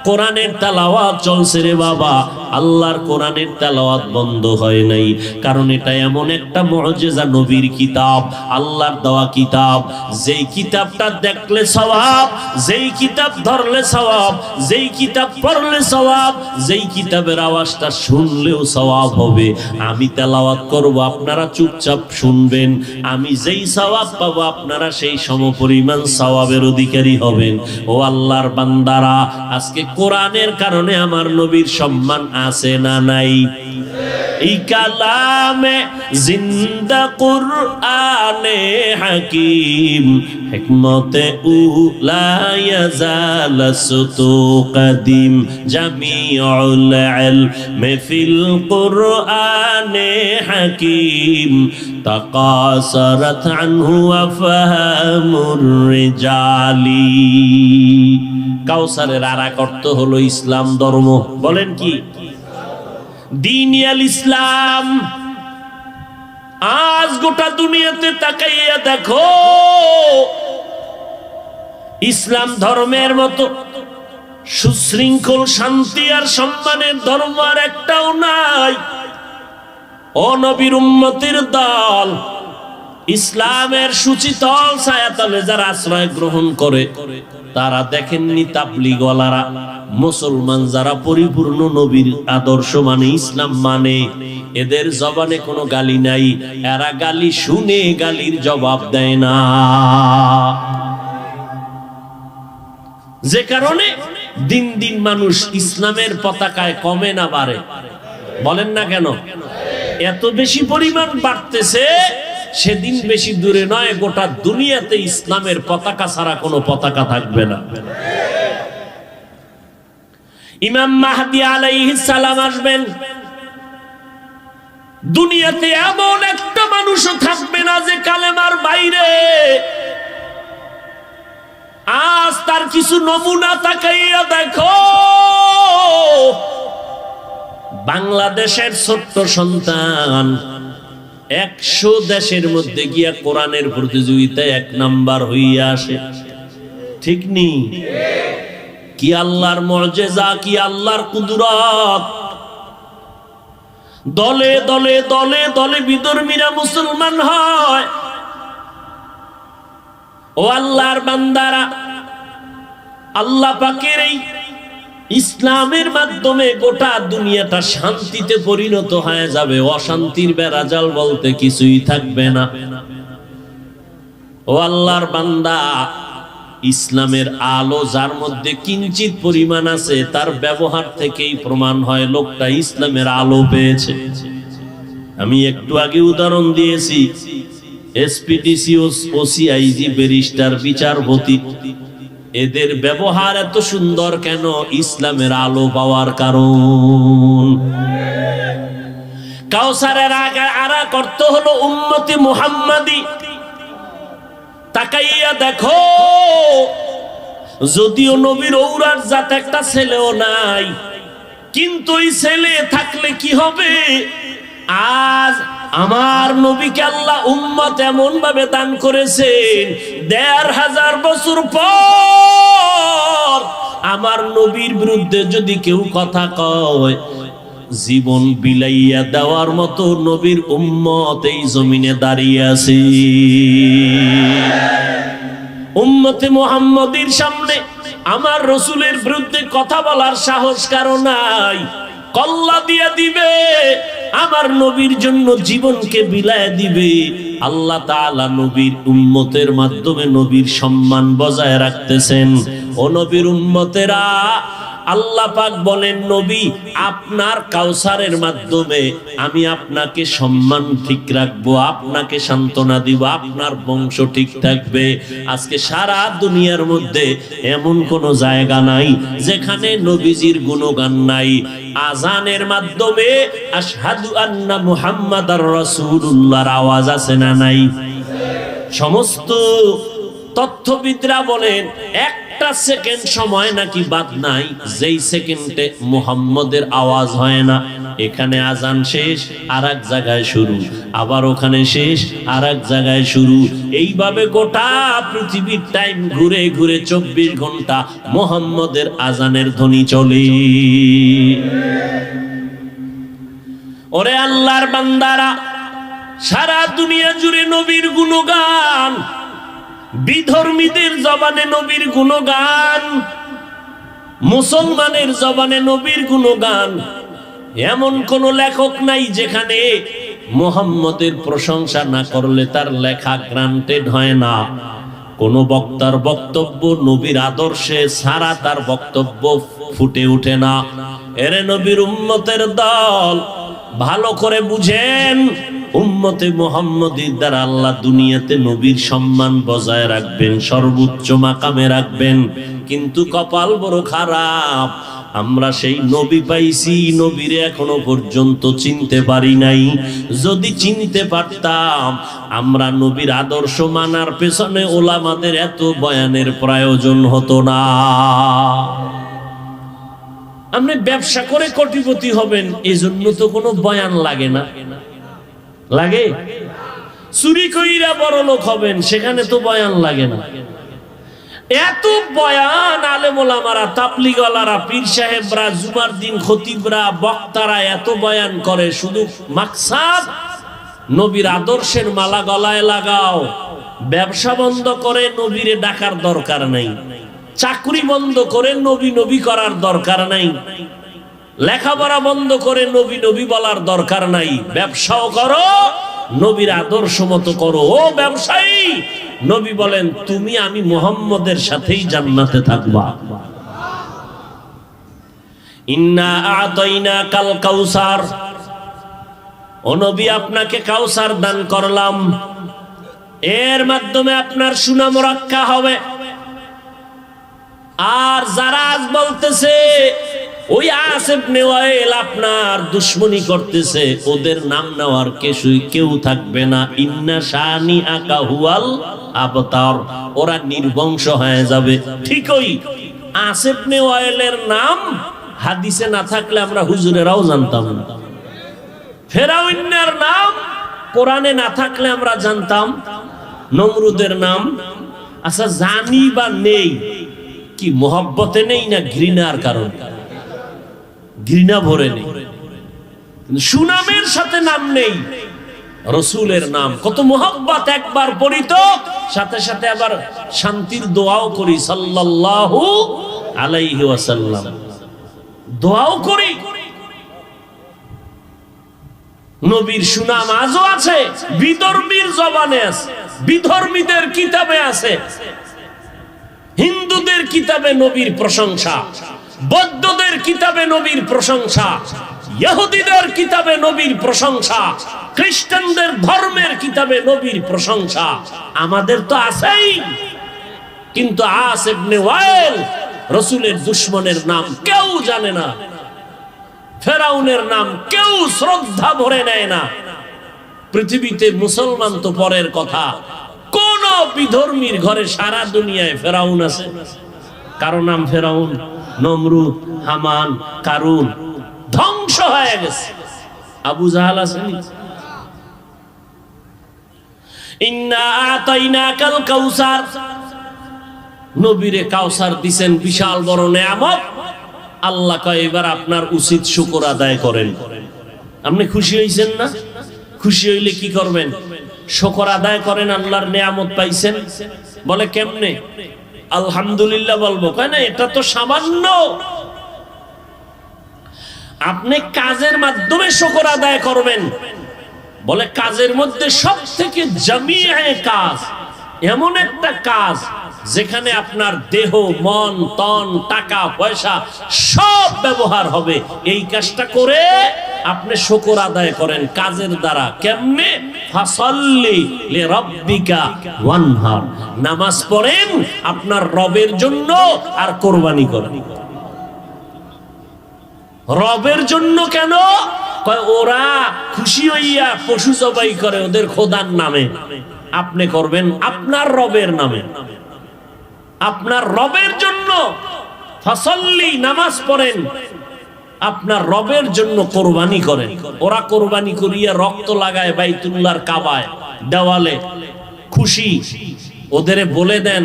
কোরআনের তেলাওয়াত চলছে রে বাবা। আল্লাহর কোরআনের তেলাওয়াত বন্ধ হয় নাই, কারণ এটা এমন একটা মুজিজা, নবীর কিতাব, আল্লাহর দেওয়া কিতাব। যেই কিতাবটা দেখলে সওয়াব, যেই কিতাব ধরলে সওয়াব, যেই কিতাব পড়লে সওয়াব, যেই কিতাবের আওয়াজটা শুনলেও সওয়াব হবে। আমি তেলাওয়াত করব, আপনারা চুপচাপ শুনবেন, আমি যেই সওয়াব পাবো আপনারা সেই সমপরিমাণ সওয়াবের অধিকারী হবেন। ও আল্লাহর বান্দারা, আজকে কোরআনের কারণে আমার নবীর সম্মান আছে না নাই? এই কালামে জিন্দা কুরআনে হাকিম, হিকমতে উলা ইয়াজাল সুতু কদিম, জামিউল ইলমি ফিল কুরআনে হাকিম, তাকাসারাত আনহু আফহামুর রিজালি। কাউসারের আরেক অর্থ হলো ইসলাম ধর্ম। বলেন কি? দীনিয়াল ইসলাম। আজ গোটা দুনিয়াতে তাকাইয়া দেখো, ইসলাম ধর্মের মতো সুশৃঙ্খল, শান্তি আর সম্মানের ধর্ম আর একটাও নাই। ও নবীর উম্মতের দল, ইসলামের সুচিতল ছায়াতলে যারা আশ্রয় গ্রহণ করে, তারা দেখেননি তাবলীগওয়ালারা, মুসলমান যারা পরিপূর্ণ নবীর আদর্শ মানে, ইসলাম মানে, এদের জবানে কোনো গালি নাই। এরা গালি শুনে গালির জবাব দেয় না, যে কারণে দিন দিন মানুষ ইসলামের পতাকায় কমে না বাড়ে। বলেন না কেন? এত বেশি পরিমাণ বাড়তেছে, সেদিন বেশি দূরে নয়, গোটা দুনিয়াতে ইসলামের পতাকা ছাড়া কোনো পতাকা থাকবে না। ইমাম মাহদী আলাইহিস সালাম আসবেন, দুনিয়াতে এমন একটা মানুষও থাকবে না যে কালেমার বাইরে। আজ তার কিছু নমুনা তাকাইয়া দেখো। বাংলাদেশের ছোট্ট সন্তান 100 দেশের মধ্যে গিয়া কোরআনের প্রতিযোগিতায় 1 নাম্বার হইয়া আসে, ঠিক নি? কি আল্লাহর মুজিজা, কি আল্লাহর কুদরত! দলে দলে দলে দলে বিধর্মীরা মুসলমান হয়। ও আল্লাহর বান্দারা, আল্লাহ পাকের এই ইসলামের মাধ্যমে গোটা দুনিয়াটা শান্তিতে পরিণত হয়ে যাবে, অশান্তির বেড়াজাল বলতে কিছুই থাকবে না। ও আল্লাহর বান্দা, ইসলামের আলো যার মধ্যে কিঞ্চিত পরিমাণ আছে, তার ব্যবহার থেকেই প্রমাণ হয় লোকটা ইসলামের আলো পেয়েছে। আমি একটু আগে উদাহরণ দিয়েছি, এসপিডিসি, ওসিআইজি, ব্যারিস্টার, বিচারপতি, এদের ব্যবহার এত সুন্দর কেন? ইসলামের আলো পাওয়ার কারণ। কাউসারের আরেক অর্থ হলো উম্মতে মুহাম্মাদি। তাকাইয়া দেখো, যদিও নবীর ঔরার জাত একটা ছেলেও নাই, কিন্তু ওই ছেলে থাকলে কি হবে? আজ আমার নবীকে আল্লাহ উম্মত এমন ভাবে দান করেছেন, ১৫০০ বছর পর আমার নবীর বিরুদ্ধে যদি কেউ কথা কয়, জীবন বিলাইয়া দেওয়ার মতো নবীর উম্মত এই জমিনে দাঁড়িয়ে আছে। উম্মতে মুহাম্মদীর সামনে আমার রসুলের বিরুদ্ধে কথা বলার সাহস কারো নাই। কল্লা দিয়ে দিবে, আমার নবীর জন্য জীবনকে বিলায় দিবে। আল্লাহ তাআলা নবীর উম্মতের মাধ্যমে নবীর সম্মান বজায় রাখতেছেন। ও নবীর উম্মতেরা, আল্লাহ পাক বলেন, নবী আপনার কাউসারের মাধ্যমে আমি আপনাকে সম্মান ঠিক রাখবো, আপনাকে সান্ত্বনা দিব, আপনার বংশ ঠিক থাকবে। আজকে সারা দুনিয়ার মধ্যে এমন কোন জায়গা নাই যেখানে নবীজির গুণগান নাই। আজানের মাধ্যমে আশহাদু আন্না মুহাম্মাদার রাসূলুল্লাহর আওয়াজ আছে না নাই? সমস্ত তথ্যবিদরা বলেন একটা সেকেন্ড সময় নাকি বাদ নাই যেই সেকেন্ডে মুহাম্মদের আওয়াজ হয় না। এখানে আজান শেষ, আর এক জায়গায় শুরু, আবার ওখানে শেষ, আর এক জায়গায় শুরু। এইভাবে গোটা পৃথিবীর টাইম ঘুরে ঘুরে 24 ঘন্টা মুহাম্মদের আজানের ধ্বনি চলে। ওরে আল্লাহর বান্দারা, সারা দুনিয়া জুড়ে নবীর গুণগান, বিধর্মীদের জবানে নবীর গুণগান, মুসলমানের জবানে নবীর গুণগান। এমন কোন লেখক নাই যেখানে মুহাম্মদের প্রশংসা না করলে তার লেখা গ্রান্টেড হয় না। কোন বক্তার বক্তব্য নবীর আদর্শে ছাড়া তার বক্তব্য ফুটে ওঠে না। এরে নবীর উম্মতের দল, ভালো করে বুঝেন, উম্মতে মুহাম্মদীর দ্বারা আল্লাহ দুনিয়াতে নবীর সম্মান বজায় রাখবেন, সর্বোচ্চ মাকামে রাখবেন। কিন্তু কপাল বড় খারাপ, আমরা সেই নবী পাইছি, নবীরে এখনো পর্যন্ত চিনতে পারি নাই। যদি চিনতে পারতাম, আমরা নবীর আদর্শ মানার পেছনে ওলামাদের এত বয়ানের প্রয়োজন হতো না। আপনি ব্যবসা করে কোটিপতি হবেন, এজন্য তো কোনো বয়ান লাগে না। লাগে? চুরি কইরা বড় লোক হবেন, সেখানে তো বয়ান লাগে না। এত বয়ান আলেম ওলামারা, তাবলীগওয়ালারা, পীর সাহেবরা, জুমার দিন খতিবরা, বক্তারা এত বয়ান করে, শুধু মাকসাদ নবীর আদর্শের মালা গলায় লাগাও। ব্যবসা বন্ধ করে নবীরে ডাকার দরকার নাই, চাকরি বন্ধ করে নবী নবী করার দরকার নাই, লেখাপড়া বন্ধ করে নবী নবী বলার দরকার নাই। ব্যবসাও করো, নবীর আদর্শ মতো করো। ও ব্যবসায়ী, নবী বলেন, তুমি আমি মুহাম্মদের সাথেই জান্নাতে থাকবা। ইন্না আ'তাইনাকাল কাউসার, ও নবী আপনাকে কাউসার দান করলাম, এর মাধ্যমে আপনার সুনাম রক্ষা হবে। আর যারা আজ বলতেছে ওই আসিফ নেওয়াইল আপনার দুশ্মনী করতেছে, ওদের নাম নেওয়ার কেউ থাকবে না। ইন্না শানি আকা হুয়াল আবতার, ওরা নির্বংশ হয়ে যাবে। ঠিকই, আসিফ নেওয়াইলের নাম হাদিসে না থাকলে আমরা হুজুরেরাও জানতাম না। ফেরাউনের নাম কোরআনে না থাকলে আমরা জানতাম। নমরুদের নাম, আচ্ছা জানি বা নেই, কি মোহাব্বতে নেই না ঘৃণার কারণে? ঘৃণা ভরে নেই, সুনামের সাথে নাম নেই। রসুলের নাম কত মোহাব্বত, একবার পড়ি তো সাথে সাথে আবার শান্তির দোয়াও করি, সাল্লাল্লাহু আলাইহি ওয়াসাল্লাম, দোয়াও করি। নবীর সুনাম আজও আছে, বিধর্মীর জবানে আছে, বিধর্মীদের কিতাবে আছে। হিন্দুদের কিতাবে নবীর প্রশংসা, বৌদ্ধদের কিতাবে নবীর প্রশংসা, ইহুদিদের কিতাবে নবীর প্রশংসা, খ্রিস্টানদের ধর্মের কিতাবে নবীর প্রশংসা। আমাদের তো আছেই, কিন্তু আসিফ ইবনে ওয়াইল রাসূলের দুশমনের নাম কেউ জানে না, ফেরাউনের নাম কেউ শ্রদ্ধা ভরে নেয় না। পৃথিবীতে মুসলমান তো পরের কথা, কোন বিধর্মীর ঘরে সারা দুনিয়ায় ফেরাউন আছে। কারো নাম ফেরাউন, নমরুদ, হামান, কারুন, ধ্বংস হয়ে গেছে। আবু জাহাল আসেনি? ইন্না আতাইনাকাল কাউসার, নবীরে কাউসার দিবেন, বিশাল বড় নেয়ামত। আল্লাহ কয় এবার আপনার উচিত শুকর আদায় করেন। আপনি খুশি হইছেন না? খুশি হইলে কি করবেন? শুকর আদায় করেন, আল্লাহর নেয়ামত পাইছেন। বলে কেমনে? আলহামদুলিল্লাহ বলবো। কয় না, এটা তো সামান্য। আপনি কাজের মাধ্যমে শুকর আদায় করবেন। বলে কাজের মধ্যে সবথেকে জামিয়ে কাজ, এমন একটা কাজ যেখানে আপনার দেহ, মন, তন, টাকা পয়সা সব ব্যবহার হবে। এই কাজটা করে আপনি শুকর আদায় করেন কাজের দ্বারা। কেমনে? ফাসাল্লি লিরাব্বিকা ওয়ানহার, নামাজ পড়েন আপনার রবের জন্য আর কুরবানি করেন। রবের জন্য কেন? কয় ওরা খুশি হইয়া পশু জবাই করে ওদের খোদার নামে, আপনি করবেন আপনার রবের নামে। আপনার রবের জন্য ফাসাল্লি, নামাজ পড়েন, আপনার রবের জন্য কোরবানি করেন। ওরা কোরবানি করিয়া রক্ত লাগায় বাইতুল্লাহর কাবায়, দেওয়ালে, খুশি। ওদের বলে দেন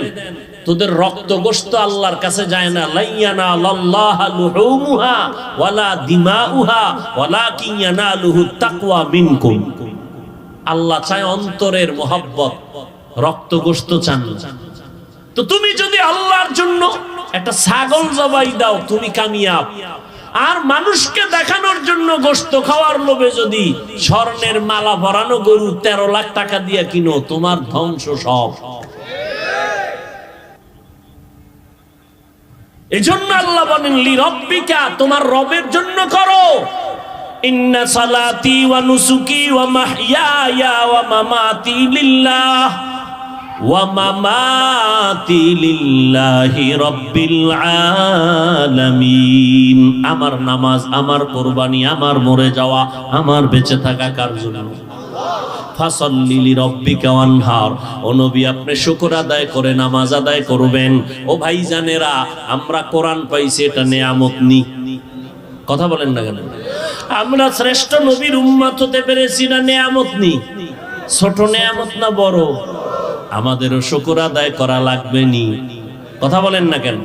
তোদের রক্ত গোশত আল্লাহর কাছে যায় না। লাইয়ানা লাল্লাহা লুহুমুহা ওয়ালা দিমাউহা ওয়ালাকিন ইয়ানালুহু তাকওয়া মিনকুম। আল্লাহ চায় অন্তরের মোহাব্বত, রক্ত গোশত চান না। তো তুমি যদি আল্লাহর জন্য একটা ছাগল জবাই দাও, তুমি কামিয়াব। আর মানুষকে দেখানোর জন্য গোশত খাওয়ার লোভে যদি স্বর্ণের মালা ভরানো গরু 13 লাখ টাকা দিয়ে কিনো, তোমার ধ্বংস সব। এজন্য আল্লাহ বলেন লিরাব্বিকা, তোমার রবের জন্য করো। ইন্না সালাতি ওয়া নুসুকি ওয়া মাহইয়ায়া ওয়া মামাতি লিল্লাহ ওয়া মামাতি লিল্লাহি রাব্বিল আলামিন। আমার নামাজ, আমার কুরবানি, আমার মরে যাওয়া, আমার বেঁচে থাকা কার জন্য? ফাসাল্লি লিরাব্বিকা ওয়ানহার। ও নবী, আপনি শুকর আদায় করে নামাজ আদায় করবেন। ও ভাইজানেরা, আমরা কোরআন পাইছি, এটা নেয়ামত নি? কথা বলেন না কেন? আমরা শ্রেষ্ঠ নবীর উম্মত হতে পেরেছি না নেয়ামত নি? ছোট নেয়ামত না বড়? আমাদেরও শুকর আদায় করা লাগবে নি? কথা বলেন না কেন?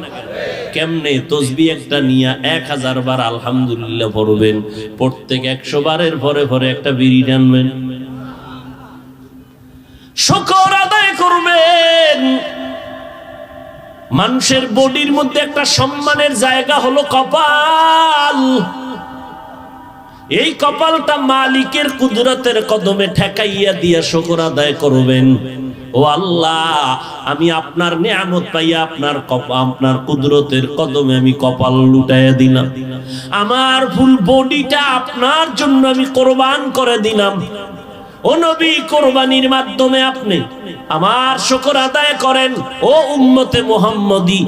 কেমনে? তসবিহ একটা নিয়ে 1000 বার আলহামদুলিল্লাহ পড়বেন। প্রত্যেক 100 বারের পরে পরে একটা বিড়ি টানবেন, শুকর আদায় করবেন। মানুষের বডির মধ্যে একটা সম্মানের জায়গা হলো কপাল। এই কপালটা মালিকের কুদরতের কদমে ঠেকাইয়া দিয়া শুকর আদায় করবেন। ও আল্লাহ, আমি আপনার নিয়ামত পাইয়া আপনার কুদরতের কদমে আমি কপাল লুটাইয়া দিলাম। আমার ফুল বডিটা আপনার জন্য আমি কোরবান করে দিলাম। ও নবী, কোরবানির মাধ্যমে আপনি আমার শুকর আদায় করেন। ও উম্মতে মুহাম্মদী,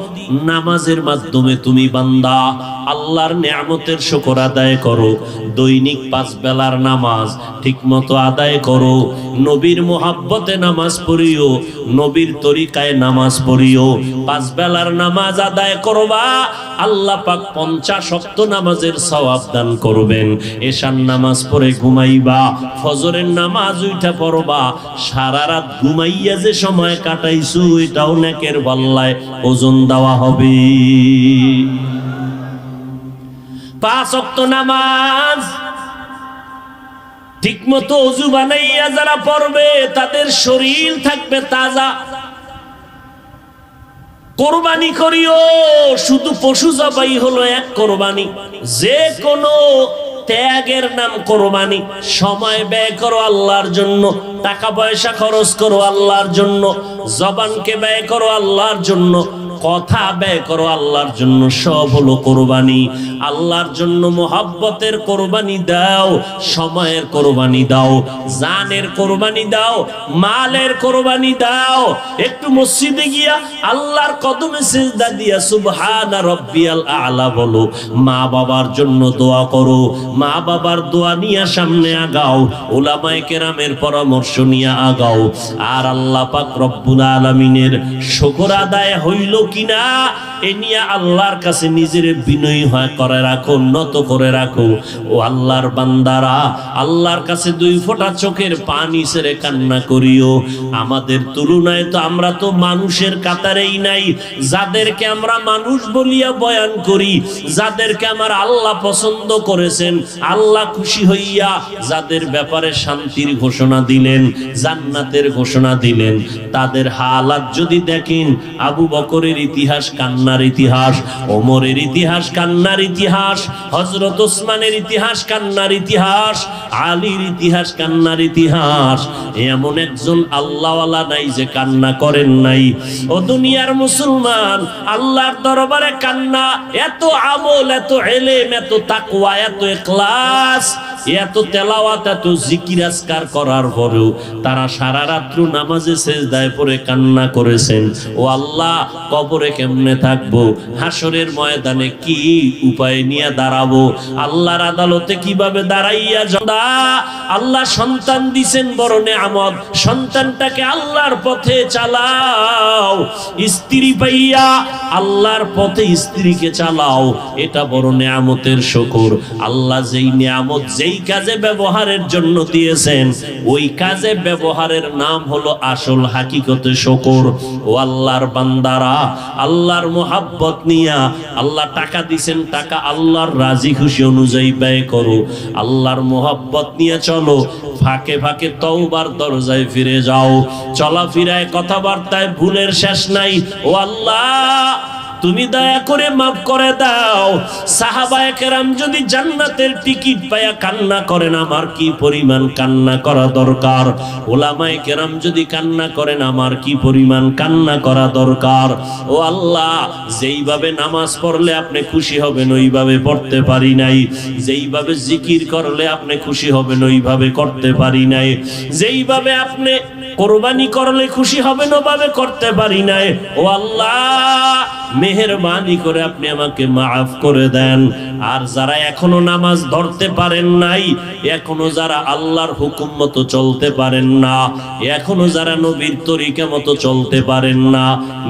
নামাজের মাধ্যমে তুমি বান্দা আল্লাহর নিয়ামতের শুকর আদায় করো। দৈনিক 5 বেলার নামাজ ঠিকমতো আদায় করো। নবীর মোহাব্বতে নামাজ পড়িও, নবীর তরিকায় নামাজ পড়িও। 5 বেলার নামাজ আদায় করবা, আল্লাহ পাক 50 ওয়াক্ত নামাজের সওয়াব দান করবেন। এশার নামাজ পড়ে ঘুমাইবা, ফজরের নামাজ উঠা পড়বা। সারা রাত ঘুমাইয়া যে সময় কাটাইছো, এটাও নেকের পাল্লায় ওজন দেওয়া হবে। 5 ওয়াক্ত নামাজ ঠিকমতো ওযু বানাইয়া যারা পড়বে, তাদের শরীর থাকবে তাজা। কোরবানি করিও, শুধু পশু জবাই হলো এক কোরবানি। যে কোনো ত্যাগের নাম কোরবানি। সময় ব্যয় করো আল্লাহর জন্য, টাকা পয়সা খরচ করো আল্লাহর জন্য, জবানকে ব্যয় করো আল্লাহর জন্য, কথা ব্যয় করো আল্লাহর জন্য, সব হলো কোরবানি। আল্লাহর জন্য মোহাব্বতের কোরবানি দাও, সময়ের কোরবানি দাও, জানের কোরবানি দাও, মালের কোরবানি দাও। একটু মসজিদে গিয়া আল্লাহর কদমে সিজদা দিয়া সুবহানা রাব্বিয়াল আ'লা বলো। মা বাবার জন্য দোয়া করো, মা বাবার দোয়া নিয়ে সামনে আগাও, উলামায়ে কেরামের পরামর্শ নিয়ে আগাও। আর আল্লাহ পাক রব্বুল আলামিনের শুকর আদায় হইল কিনা এ নিয়ে আল্লাহর কাছে নিজের বিনয়ী হয় করে রাখো, নত করে রাখো। ও আল্লাহর বান্দারা, আল্লাহর কাছে 2 ফোঁটা চোখের পানি ছেড়ে কান্না করিও। আমাদের তুলনায় তো আমরা তো মানুষের কাতারেই নাই। যাদেরকে আমরা মানুষ বলিয়া বয়ান করি, যাদেরকে আমার আল্লাহ পছন্দ করেছেন, আল্লাহ খুশি হইয়া যাদের ব্যাপারে শান্তির ঘোষণা দিলেন, জান্নাতের ঘোষণা দিলেন, তাদের হালাত যদি দেখেন, আবু বকরের ইতিহাস কান্নার ইতিহাস, ওমরের ইতিহাস কান্নার ইতিহাস, হযরত ওসমানের ইতিহাস কান্নার ইতিহাস, আলীর ইতিহাস কান্নার ইতিহাস। এমন একজন আল্লাহওয়ালা নাই যে কান্না করেন নাই। ও দুনিয়ার মুসলমান, আল্লাহর দরবারে কান্না, এত আমল, এত ইলম, এত তাকওয়া, এত ইখলাস, এত তেলাওয়াত, এত জিকির আজকার করার পরেও তারা সারা রাত্র নামাজে সেজদায় পড়ে কান্না করেছেন। ও আল্লাহ, কবরে কেমনে থাকবো, হাসরের ময়দানে কি উপায় নিয়ে দাঁড়াবো, আল্লাহর আদালতে কিভাবে দাঁড়াইয়া যা। আল্লাহ সন্তান দিছেন বড় নেয়ামত, সন্তানটাকে আল্লাহর পথে চালাও। স্ত্রী পাইয়া আল্লাহর পথে স্ত্রীকে চালাও, এটা বড় নেয়ামতের শুকর। আল্লাহ যেই নেয়ামত যেই কাজে ব্যবহারের জন্য দিয়েছেন, ওই কাজে ব্যবহারের নাম হলো আসল হাকিকতে শুকর। ও আল্লাহর বান্দারা, আল্লাহর মুহাব্বত নিয়া, আল্লাহ টাকা দিছেন, টাকা আল্লাহর রাজি খুশি অনুযায়ী ব্যয় করো। আল্লাহর মুহাব্বত নিয়ে চলো, ফাঁকে ফাঁকে তওবার দরজায় ফিরে যাও। চলাফেরায় কথাবার্তায় ভুলের শেষ নাই। ও আল্লাহ, তুমি দয়া করে মাফ করে দাও। সাহাবায়ে কেরাম যদি জান্নাতের টিকিট পায়া কান্না করেন, আমার কি পরিমাণ কান্না করা দরকার। উলামায়ে কেরাম যদি কান্না করেন, আমার কি পরিমাণ কান্না করা দরকার। ও আল্লাহ, যেইভাবে নামাজ পড়লে আপনি খুশি হবেন ওইভাবে পড়তে পারি নাই, যেইভাবে জিকির করলে আপনি খুশি হবেন ওইভাবে করতে পারি নাই, যেইভাবে আপনি কোরবানি করলে খুশি হবেন ওভাবে করতে পারি নাই। ও আল্লাহ, মেহেরবানি করে আপনি আমাকে মাফ করে দেন। আর যারা এখনো নামাজ ধরতে পারেন নাই, এখনো যারা আল্লাহর হুকুম মতো চলতে পারেন না, এখনো যারা নবীর তরিকা মতো চলতে পারেন না,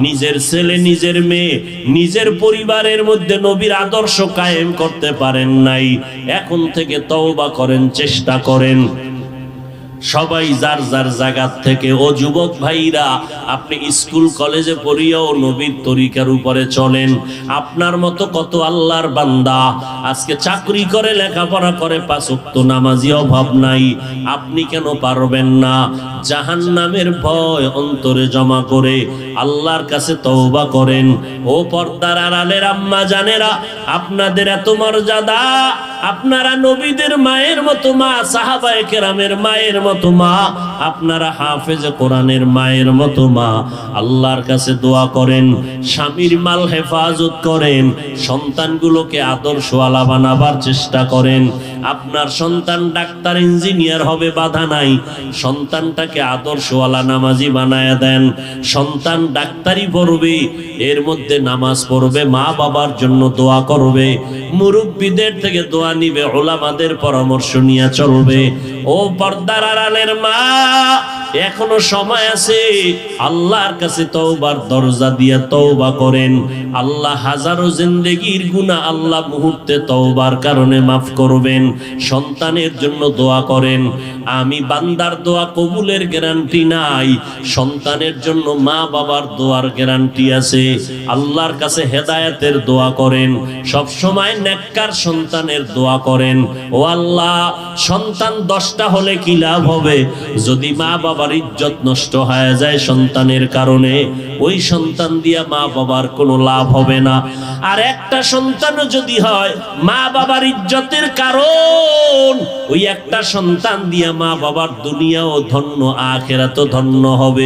নিজের ছেলে, নিজের মেয়ে, নিজের পরিবারের মধ্যে নবীর আদর্শ কায়েম করতে পারেন নাই, এখন থেকে তওবা করেন, চেষ্টা করেন। সবাই যার যার জায়গা থেকে, ও যুবক ভাইরা, আপনি স্কুল কলেজে পড়িয়াও নবীর তরিকার উপরে চলেন। আপনার মতো কত আল্লাহর বান্দা আজকে চাকরি করে, লেখাপড়া করে, 5 ওয়াক্ত নামাজি অভাব নাই। আপনি কেন পারবেন না? জাহান্নামের ভয় অন্তরে জমা করে আল্লাহর কাছে তওবা করেন। ও পর্দার আড়ালের আম্মা জানেরা, আপনাদের এত মর্যাদা, আপনারা নবীদের মায়ের মতো মা, সাহাবায়ে কেরামের মায়ের মতো মা, আপনারা হাফেজে কোরআনের মায়ের মতো মা। আল্লাহর কাছে দোয়া করেন, স্বামীর মাল হেফাজত করেন, সন্তানগুলোকে আদর্শওয়ালা বানাবার চেষ্টা করেন। আপনার সন্তান ডাক্তার, ইঞ্জিনিয়ার হবে, বাধা নাই, সন্তানটাকে আদর্শওয়ালা নামাজি বানায়া দেন। সন্তান ডাক্তারি পড়বে, এর মধ্যে নামাজ পড়বে, মা বাবার জন্য দোয়া করবে, মুরব্বিদের থেকে দোয়া নিবে, উলামাদের পরামর্শ নিয়ে চলবে। ও পর্দার আড়ালের মা, এখনো সময় আছে, আল্লাহর কাছে তওবার দরজা দিয়ে তওবা করেন। আল্লাহ হাজারো জিন্দেগির গুনাহ আল্লাহ মুহূর্তে তওবার কারণে মাফ করবেন। সন্তানের জন্য দোয়া করেন। আমি বান্দার দোয়া কবুলের গ্যারান্টি নাই, সন্তানের জন্য মা বাবার দোয়ার গ্যারান্টি আছে। আল্লাহর কাছে হেদায়েতের দোয়া করেন, সব সময় নেককার সন্তানের দোয়া করেন। ও আল্লাহ, সন্তান 10টা হলে কি লাভ হবে যদি মা বাবা বাবার ইজ্জত নষ্ট হয়ে যায় সন্তানের কারণে, ওই সন্তান দিয়া মা বাবার কোনো লাভ হবে না। আর একটা সন্তানও যদি হয় মা বাবার ইজ্জতের কারণ, ওই একটা সন্তান দিয়া মা বাবার দুনিয়াও ধন্য আখিরাতও ধন্য হবে।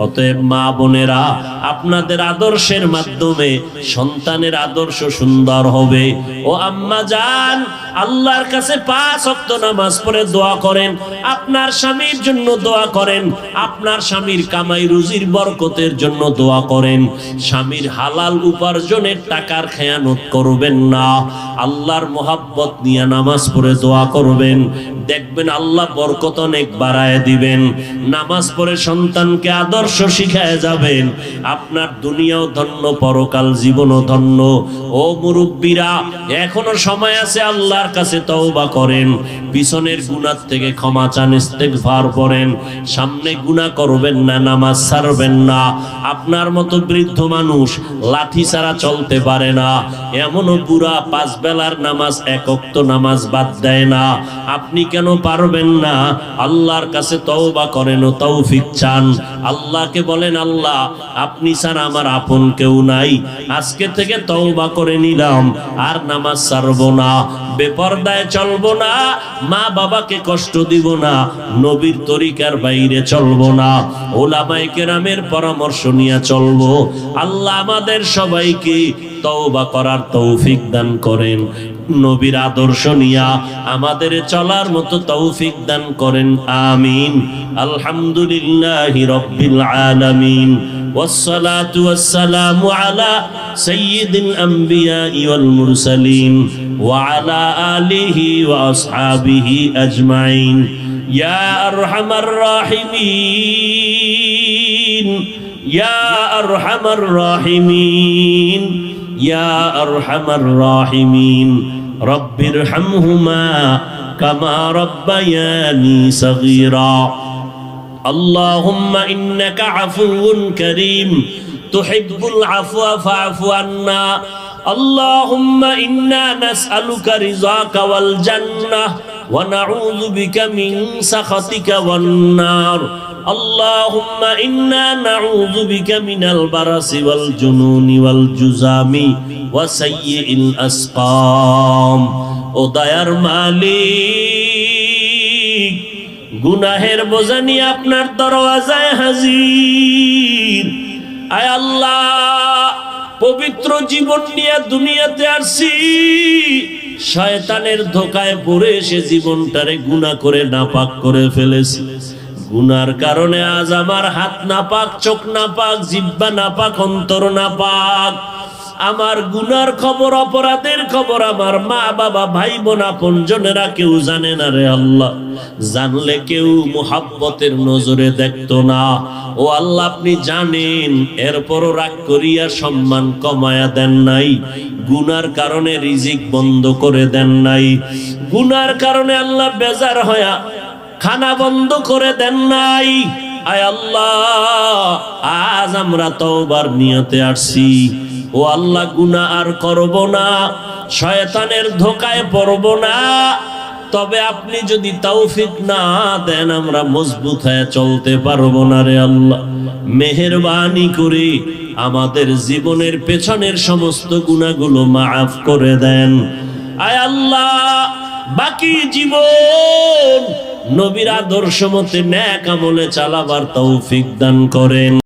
অতএব মা বোনেরা, আপনাদের আদর্শের মাধ্যমে সন্তানের আদর্শ সুন্দর হবে। ও আম্মা জান, আল্লাহর কাছে 5 ওয়াক্ত নামাজ পড়ে দোয়া করেন, আপনার স্বামীর জন্য দোয়া করেন, আপনার স্বামীর কামাই রুজির বরকতের জন্য দোয়া করেন। স্বামীর হালাল উপার্জনের টাকার খেয়ানত করবেন না, আল্লাহর মোহাব্বত নিয়ে নামাজ পড়ে দোয়া করবেন, দেখবেন আল্লাহ বরকত অনেক বাড়ায় দিবেন। নামাজ পড়ে সন্তানকে আদর্শ শিখায় যাবেন, আপনার দুনিয়াও ধন্য, পরকাল জীবনও ধন্য। ও মুরব্বীরা, এখনো সময় আছে, আল্লাহর কাছে তওবা করেন, পিছনের গুনাহ থেকে ক্ষমা চান, ইস্তেগফার করেন, সামনে গুনাহ করবেন না, নামাজ ছাড়বেন না। আপনার মতো বৃদ্ধ মানুষ লাঠি ছাড়া চলতে পারে না, এমনও বুড়া 5 বেলার নামাজ, 1 ওয়াক্ত নামাজ বাদ দেয় না। আপনি কেন পারবেন না? আল্লাহর কাছে তওবা করেন ও তৌফিক চান। আল্লাহকে বলেন, আল্লাহ আপনি ছাড়া আমার আপন কেউ নাই, আজকে থেকে তওবা করে নিলাম, আর নামাজ ছাড়বো না, বেপরদায় চলবো না, মা বাবাকে কষ্ট দিব না, নবীর তরিকার বাইরে চলবো না, ওলামায়ে কেরামের পরামর্শ নিয়ে চলবো। আল্লাহ আমাদের সবাইকে তওবা করার তৌফিক দান করেন, নবীর আদর্শ নিয়া আমাদের চলার মতো তৌফিক দান করেন, আমিন। আলহামদুলিল্লাহি রাব্বিল আলামিন, ওয়াসসালাতু ওয়াসসালামু আলা সাইয়্যিদিল আমবিয়াই ওয়াল মুরসালিন ওয়া আলা আলিহি ওয়া আসহাবিহি আজমাইন। ইয়া আরহামার রাহিমিন, ইয়া আরহামার রাহিমিন, ইয়া আরহামার রাহিমিন, রব্বিরহামহুমা কামা রব্বায়ানি সগীরা। আল্লাহুম্মা ইন্নাকা আফুউন কারীম তুহিব্বুল আফওয়া ফা'ফু আন্না। আল্লাহুম্মা ইন্না নাসআলুকা রিযাকা ওয়াল জান্নাহ ওয়া নাউযু বিকা মিন সাখাতিকা ওয়ান নার। আল্লাহুম্মা ইন্না নাউযু বিকা মিনাল বারাসি ওয়াল জুনুনি ওয়াল জুযামি ওয়া সাইয়্যিল আসকাম। ও দয়ার মালিক, গুনাহের বোঝা নিয়ে আপনার দরওয়াজায় হাজির। আয় আল্লাহ, পবিত্র জীবন নিয়ে দুনিয়াতে আসছি, শয়তানের ধোকায় পড়ে সে জীবনটারে গুনাহ করে নাপাক করে ফেলেছি। গুনার কারণে আজ আমার হাত নাপাক, চোখ নাপাক, জিহ্বা নাপাক, অন্তর নাপাক। আমার গুনার খবর, অপরাধের খবর আমার মা বাবা, ভাই বোন, আপনজনেরা কেউ জানে না রে আল্লাহ। জানলে কেউ মুহাব্বতের নজরে দেখতো না। ও আল্লাহ, আপনি জানেন, এরপরও রাগ করিয়া সম্মান কমায়া দেন নাই। গুনার কারণে রিজিক বন্ধ করে দেন নাই। গুনার কারণে আল্লাহ বেজার হয়া খানা বন্ধ করে দেন নাই। আয় আল্লাহ, আজ আমরা তওবার নিয়তে আসছি। ও আল্লাহ, গুনাহ আর করব না, শয়তানের ধোকায় পড়ব না। তবে আপনি যদি তৌফিক না দেন, আমরা মজবুত হয়ে চলতে পারবো না রে আল্লাহ। মেহেরবানি করে আমাদের জীবনের পেছনের সমস্ত গুনাহগুলো মাফ করে দেন। আয় আল্লাহ, বাকি জীবন নবীর আদর্শ মতে নেক আমলে চালাবার তৌফিক দান করেন।